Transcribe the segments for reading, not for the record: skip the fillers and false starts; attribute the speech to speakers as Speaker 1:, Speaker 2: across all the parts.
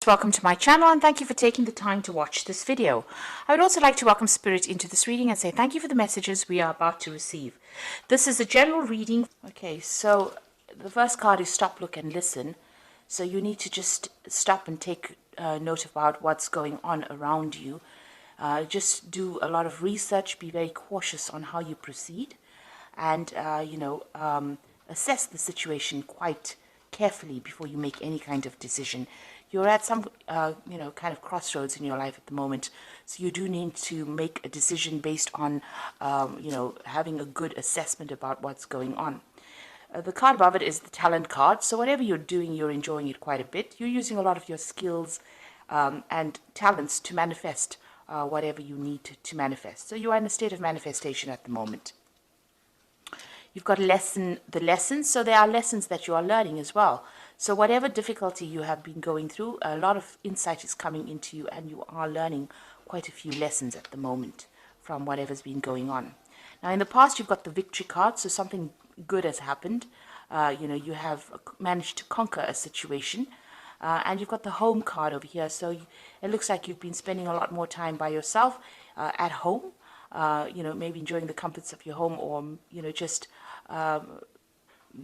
Speaker 1: Welcome to my channel and thank you for taking the time to watch this video. I would also like to welcome Spirit into this reading and say thank you for the messages we are about to receive. This is a general reading. Okay, so the first card is stop, look and listen. So you need to just stop and take note about what's going on around you. Just do a lot of research, be very cautious on how you proceed and, assess the situation quite carefully before you make any kind of decision. You're at some, kind of crossroads in your life at the moment. So you do need to make a decision based on, having a good assessment about what's going on. The card above it is the talent card. So whatever you're doing, you're enjoying it quite a bit. You're using a lot of your skills and talents to manifest whatever you need to manifest. So you are in a state of manifestation at the moment. You've got the lessons, so there are lessons that you are learning as well. So whatever difficulty you have been going through, a lot of insight is coming into you and you are learning quite a few lessons at the moment from whatever's been going on. Now in the past you've got the victory card, so something good has happened. You have managed to conquer a situation. And you've got the home card over here, so it looks like you've been spending a lot more time by yourself at home. Maybe enjoying the comforts of your home or, just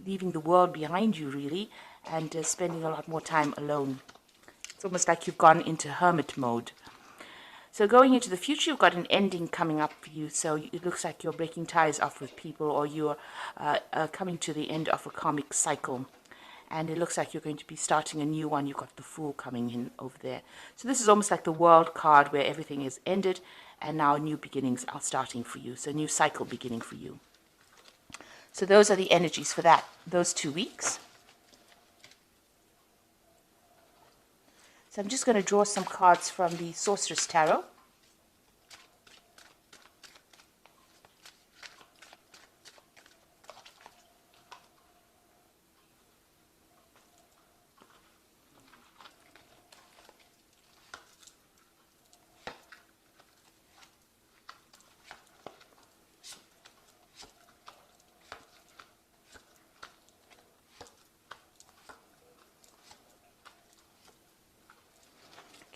Speaker 1: leaving the world behind you really and spending a lot more time alone. It's almost like you've gone into hermit mode. So going into the future, you've got an ending coming up for you. So it looks like you're breaking ties off with people or you're coming to the end of a karmic cycle. And it looks like you're going to be starting a new one. You've got the Fool coming in over there. So this is almost like the World card where everything is ended and now new beginnings are starting for you. So a new cycle beginning for you. So those are the energies for those 2 weeks. So I'm just going to draw some cards from the Sorceress Tarot.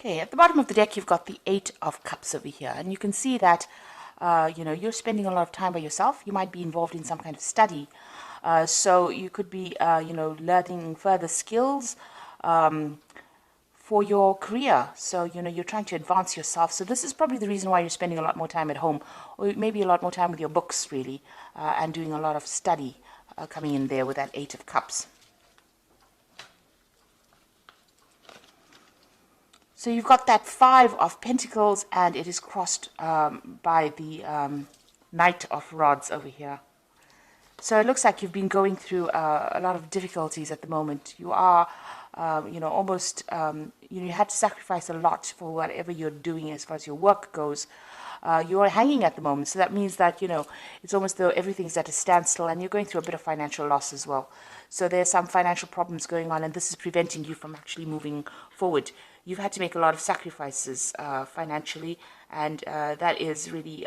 Speaker 1: Okay, at the bottom of the deck, you've got the Eight of Cups over here. And you can see that, you're spending a lot of time by yourself. You might be involved in some kind of study. So you could be, learning further skills for your career. So, you're trying to advance yourself. So this is probably the reason why you're spending a lot more time at home. Or maybe a lot more time with your books, really. And doing a lot of study coming in there with that Eight of Cups. So you've got that Five of Pentacles and it is crossed by the Knight of Rods over here. So it looks like you've been going through a lot of difficulties at the moment. You are, almost, you had to sacrifice a lot for whatever you're doing as far as your work goes. You are hanging at the moment, so that means that, it's almost though everything's at a standstill and you're going through a bit of financial loss as well. So there's some financial problems going on and this is preventing you from actually moving forward. You've had to make a lot of sacrifices financially and that is really,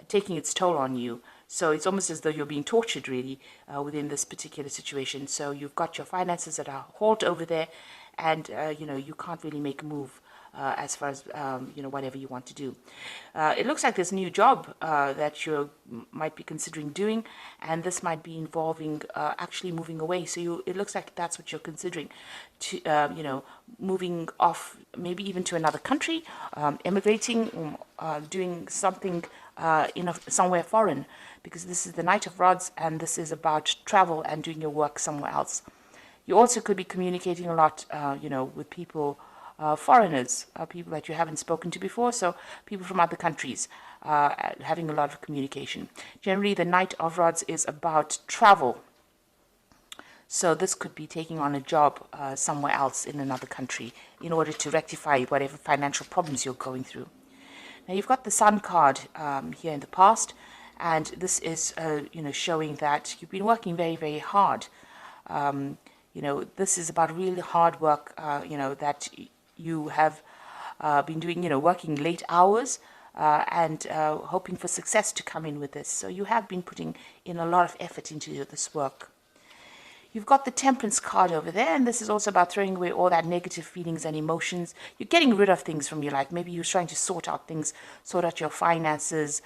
Speaker 1: taking its toll on you. So it's almost as though you're being tortured really within this particular situation. So you've got your finances at a halt over there and, you can't really make a move. As far as, whatever you want to do. It looks like there's a new job that you might be considering doing, and this might be involving actually moving away. So it looks like that's what you're considering, to, moving off, maybe even to another country, immigrating, doing something somewhere foreign, because this is the Knight of Rods, and this is about travel and doing your work somewhere else. You also could be communicating a lot, with people, foreigners, people that you haven't spoken to before, so people from other countries, having a lot of communication. Generally, the Knight of Rods is about travel. So this could be taking on a job somewhere else in another country in order to rectify whatever financial problems you're going through. Now you've got the Sun card here in the past, and this is, showing that you've been working very, very hard. This is about really hard work, that you have been doing, working late hours and hoping for success to come in with this. So you have been putting in a lot of effort into this work. You've got the Temperance card over there, and this is also about throwing away all that negative feelings and emotions. You're getting rid of things from your life. Maybe you're trying to sort out things, sort out your finances,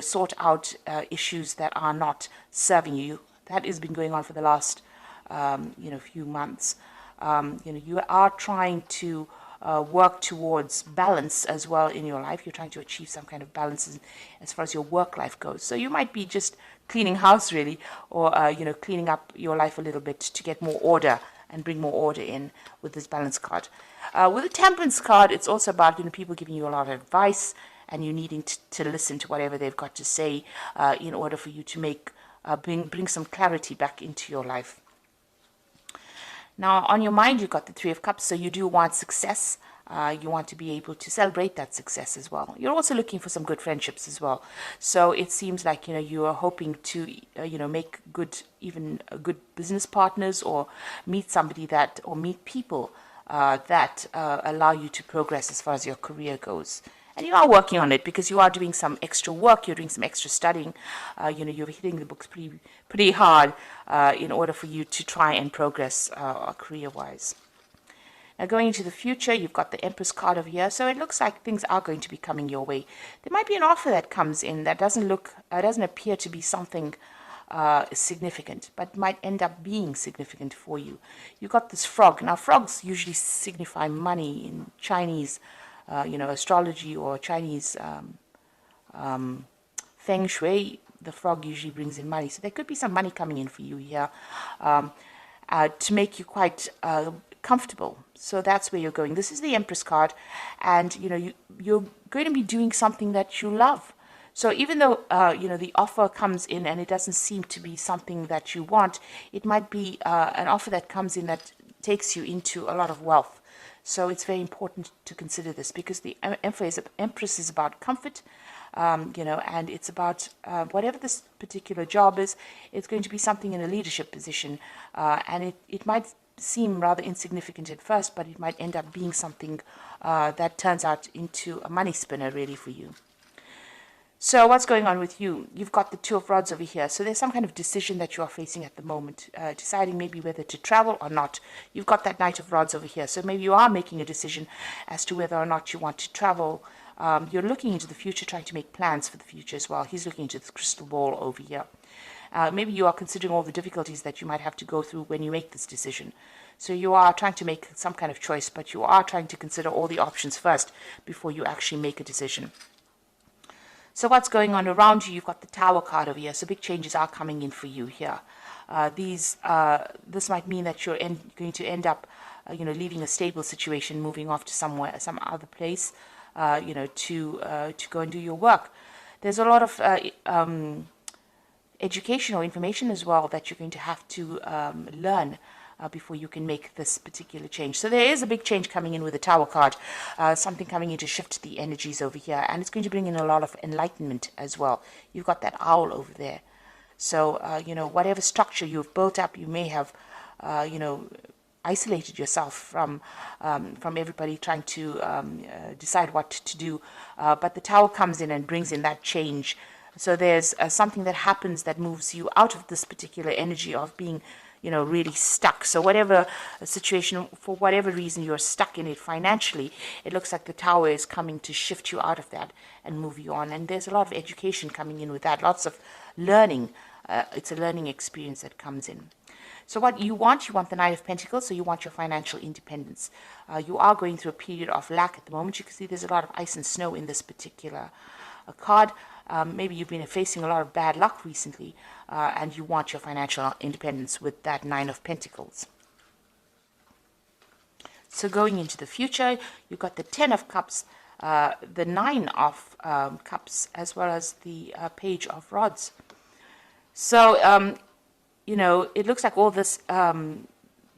Speaker 1: sort out issues that are not serving you. That has been going on for the last, few months. You are trying to work towards balance as well in your life. You're trying to achieve some kind of balance as far as your work life goes. So you might be just cleaning house really, or cleaning up your life a little bit to get more order and bring more order in with this balance card. With the Temperance card, it's also about people giving you a lot of advice, and you needing to listen to whatever they've got to say in order for you to bring some clarity back into your life. Now, on your mind, you've got the Three of Cups, so you do want success. You want to be able to celebrate that success as well. You're also looking for some good friendships as well. So it seems like, you are hoping to, make good business partners, or meet people that allow you to progress as far as your career goes. And you are working on it because you are doing some extra work, you're doing some extra studying, you're hitting the books pretty hard in order for you to try and progress career-wise. Now, going into the future, you've got the Empress card over here, so it looks like things are going to be coming your way. There might be an offer that comes in that doesn't appear to be something significant, but might end up being significant for you. You've got this frog. Now, frogs usually signify money in Chinese astrology or Chinese feng shui. The frog usually brings in money. So there could be some money coming in for you here to make you quite comfortable. So that's where you're going. This is the Empress card, and you're going to be doing something that you love. So even though the offer comes in and it doesn't seem to be something that you want, it might be an offer that comes in that takes you into a lot of wealth. So it's very important to consider this, because the Empress is about comfort, and it's about whatever this particular job is. It's going to be something in a leadership position, and it might seem rather insignificant at first, but it might end up being something that turns out into a money spinner really for you. So what's going on with you? You've got the Two of Rods over here. So there's some kind of decision that you are facing at the moment, deciding maybe whether to travel or not. You've got that Knight of Rods over here. So maybe you are making a decision as to whether or not you want to travel. You're looking into the future, trying to make plans for the future as well. He's looking into the crystal ball over here. Maybe you are considering all the difficulties that you might have to go through when you make this decision. So you are trying to make some kind of choice, but you are trying to consider all the options first before you actually make a decision. So what's going on around you? You've got the Tower card over here. So big changes are coming in for you here. This might mean that you're going to end up, leaving a stable situation, moving off to some other place, to go and do your work. There's a lot of educational information as well that you're going to have to learn before you can make this particular change. So there is a big change coming in with the Tower card, something coming in to shift the energies over here, and it's going to bring in a lot of enlightenment as well. You've got that owl over there. So, whatever structure you've built up, you may have, isolated yourself from everybody trying to decide what to do. But the Tower comes in and brings in that change. So there's something that happens that moves you out of this particular energy of being really stuck. So whatever situation, for whatever reason you're stuck in it financially, it looks like the Tower is coming to shift you out of that and move you on. And there's a lot of education coming in with that, lots of learning. It's a learning experience that comes in. So what you want the Knight of Pentacles, so you want your financial independence. You are going through a period of lack at the moment. You can see there's a lot of ice and snow in this particular card. Maybe you've been facing a lot of bad luck recently, and you want your financial independence with that Nine of Pentacles. So going into the future, you've got the Ten of Cups, the Nine of Cups, as well as the Page of Rods. So, it looks like all this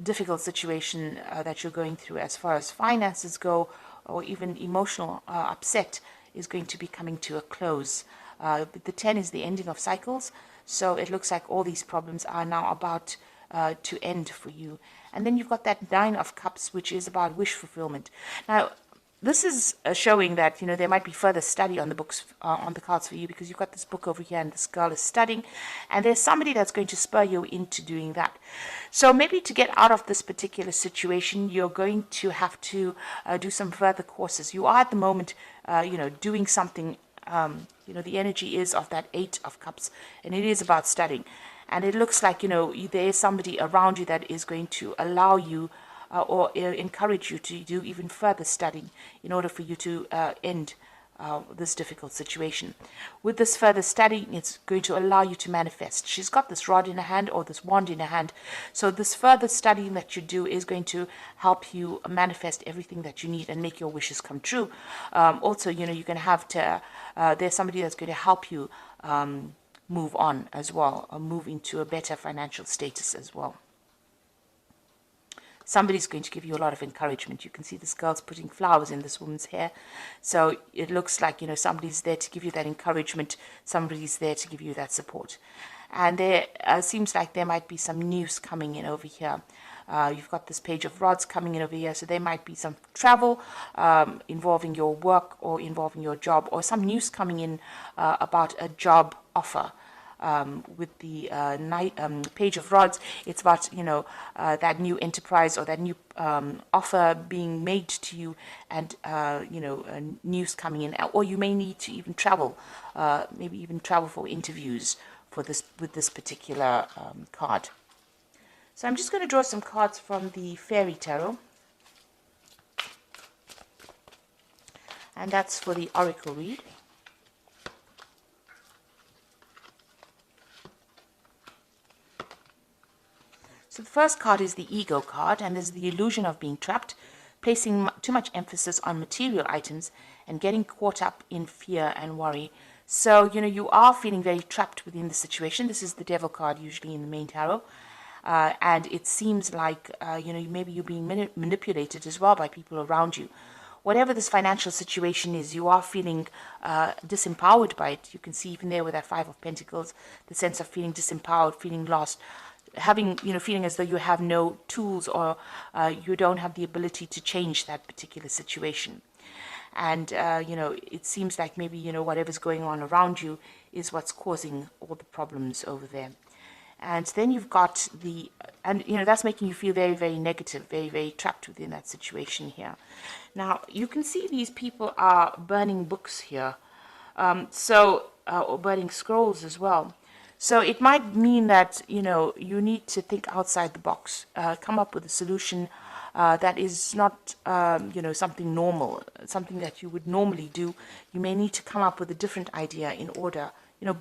Speaker 1: difficult situation that you're going through as far as finances go, or even emotional upset, is going to be coming to a close. The 10 is the ending of cycles, so it looks like all these problems are now about to end for you. And then you've got that Nine of Cups, which is about wish fulfillment. Now, this is showing that, there might be further study on the books, on the cards for you, because you've got this book over here and this girl is studying, and there's somebody that's going to spur you into doing that. So maybe to get out of this particular situation, you're going to have to do some further courses. You are at the moment, doing something. The energy is of that Eight of Cups, and it is about studying. And it looks like, there is somebody around you that is going to allow you or encourage you to do even further studying in order for you to end this difficult situation. With this further studying, it's going to allow you to manifest. She's got this rod in her hand or this wand in her hand. So this further studying that you do is going to help you manifest everything that you need and make your wishes come true. Also, you're going to have to, there's somebody that's going to help you move on as well, or move into a better financial status as well. Somebody's going to give you a lot of encouragement. You can see this girl's putting flowers in this woman's hair. So it looks like, somebody's there to give you that encouragement. Somebody's there to give you that support. And there seems like there might be some news coming in over here. You've got this Page of Rods coming in over here. So there might be some travel involving your work or involving your job, or some news coming in about a job offer. With the Page of Rods, it's about, that new enterprise or that new offer being made to you, and, news coming in. Or you may need to even travel, maybe even travel for interviews for this, with this particular card. So I'm just going to draw some cards from the Fairy Tarot. And that's for the Oracle read. So the first card is the Ego card, and this is the illusion of being trapped, placing too much emphasis on material items and getting caught up in fear and worry. So, you are feeling very trapped within the situation. This is the Devil card usually in the main tarot. And it seems like, maybe you're being manipulated as well by people around you. Whatever this financial situation is, you are feeling disempowered by it. You can see even there with that Five of Pentacles, the sense of feeling disempowered, feeling lost, having, feeling as though you have no tools, or you don't have the ability to change that particular situation. And, it seems like maybe, whatever's going on around you is what's causing all the problems over there. And then you've got that's making you feel very, very negative, very, very trapped within that situation here. Now, you can see these people are burning books here, or burning scrolls as well. So it might mean that, you need to think outside the box, come up with a solution that is not, something normal, something that you would normally do. You may need to come up with a different idea in order,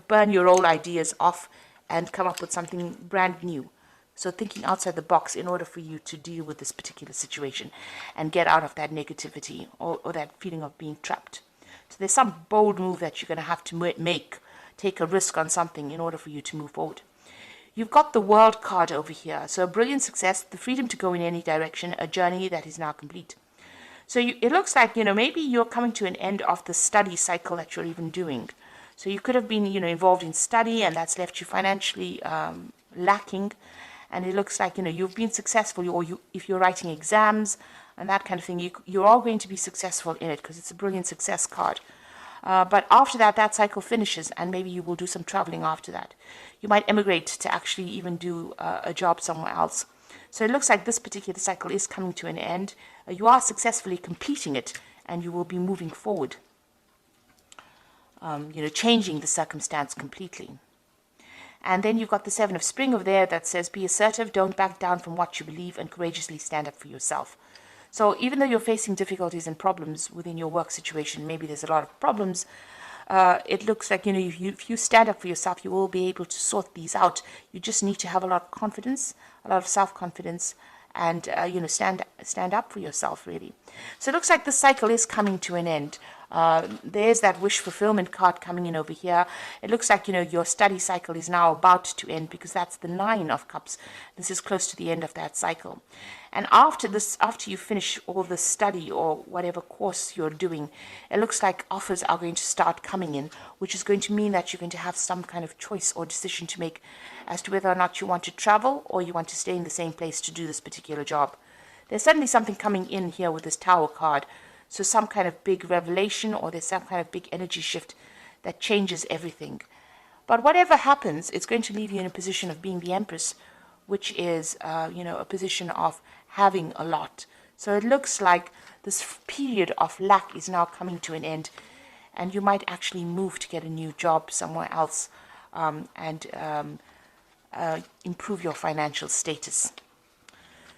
Speaker 1: burn your old ideas off and come up with something brand new. So thinking outside the box in order for you to deal with this particular situation and get out of that negativity or that feeling of being trapped. So there's some bold move that you're going to have to make. Take a risk on something in order for you to move forward. You've got the World card over here. So a brilliant success, the freedom to go in any direction, a journey that is now complete. So it looks like, maybe you're coming to an end of the study cycle that you're even doing. So you could have been, involved in study, and that's left you financially lacking. And it looks like, you've been successful, or if you're writing exams and that kind of thing, you're all going to be successful in it because it's a brilliant success card. But after that cycle finishes, and maybe you will do some traveling after that. You might emigrate to actually even do a job somewhere else. So it looks like this particular cycle is coming to an end. You are successfully completing it, and you will be moving forward. Changing the circumstance completely. And then you've got the Seven of Spring over there that says, be assertive, don't back down from what you believe, and courageously stand up for yourself. So even though you're facing difficulties and problems within your work situation, maybe there's a lot of problems, it looks like, if you stand up for yourself, you will be able to sort these out. You just need to have a lot of confidence, a lot of self-confidence, and, stand up for yourself, really. So it looks like the cycle is coming to an end. There's that wish fulfillment card coming in over here. It looks like, your study cycle is now about to end, because that's the Nine of Cups. This is close to the end of that cycle. And after you finish all the study or whatever course you're doing, it looks like offers are going to start coming in, which is going to mean that you're going to have some kind of choice or decision to make as to whether or not you want to travel or you want to stay in the same place to do this particular job. There's certainly something coming in here with this Tower card. So some kind of big revelation, or there's some kind of big energy shift that changes everything. But whatever happens, it's going to leave you in a position of being the Empress, which is, a position of having a lot. So it looks like this period of lack is now coming to an end, and you might actually move to get a new job somewhere else, and improve your financial status.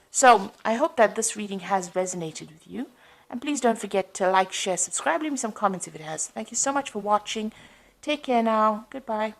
Speaker 1: So I hope that this reading has resonated with you. And please don't forget to like, share, subscribe, leave me some comments if it has. Thank you so much for watching. Take care now. Goodbye.